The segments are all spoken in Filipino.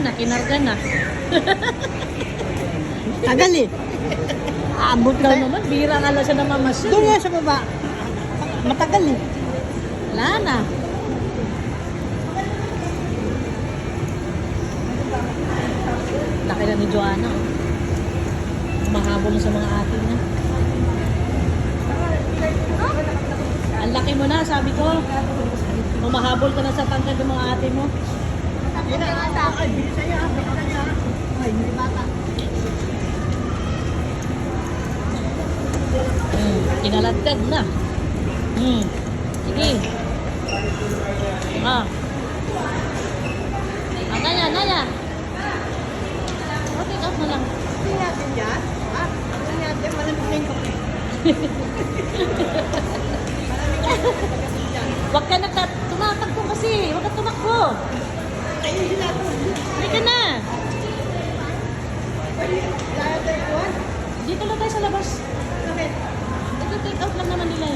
na, kinarga na. Tagal eh. Abot daw naman, bira nga lang siya na mamasyal. Doon nga sa baba. Matagal eh. Wala na. Laki na ni Joanna. Oh. Mahabol na sa mga ate niya. Ang laki mo na, sabi ko. Mahabol ka na sa tangkad ng mga ate mo. Hindi na ata. Ay, bilis sa'yo. Ay, hindi bata. Kinaladkad na. Sige. Naya, Naya. Okay, off na lang. Hindi natin yan. Hindi natin. Malamig na yung kape. Huwag ka na tumatakbo kasi. Huwag ka tumakbo. Ayun sila po. Hindi ka na. Dito lang tayo sa labas. Bakit? Ito, take out lang naman nila.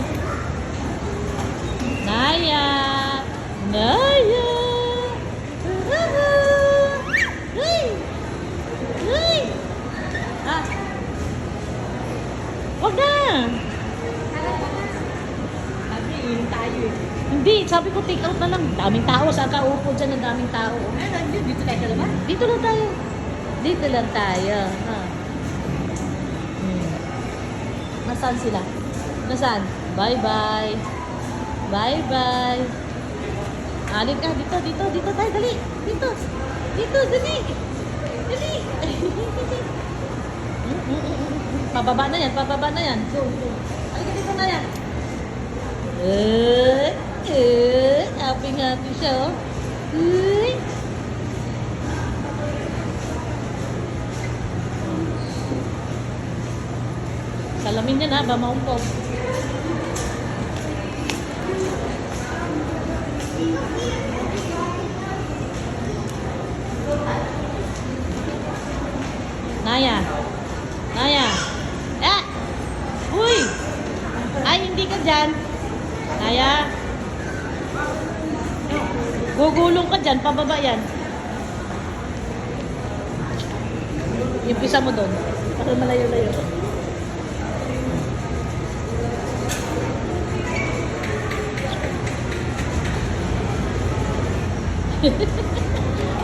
Naya! Naya! Hey! Hey! Huwag na! Sabi, yun tayo eh. Hindi, sabi ko take out na lang. Daming tao, saan ka upo dyan ng daming tao. Dito tayo sa labas? Dito lang tayo. Dito lang tayo. Nasaan sila? Nasaan? Bye-bye. Bye-bye. Alin ka. Dito tayo. Dali. Dito, dali. Dali. Pababa na yan. Go. Alin ka dito na yan. Happy siya, oh. Salamin yan, ha, ba maumpog. Naya. Uy! Ay, hindi ka dyan. Naya. Gugulong ka dyan, pababa yan. Impisa mo doon. Para malayo-layo.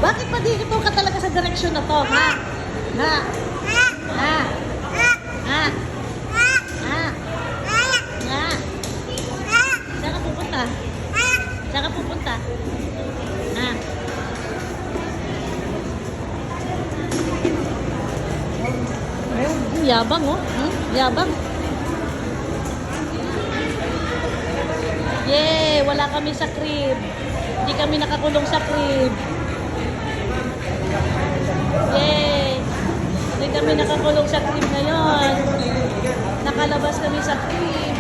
Bakit pa dito ka talaga sa direksyon na to, ha? Saan ka pupunta? Yabang, oh. Yabang. Yay! Wala kami sa crib. Hindi kami nakakulong sa crib. Yay! Hindi kami nakakulong sa crib ngayon. Nakalabas kami sa crib.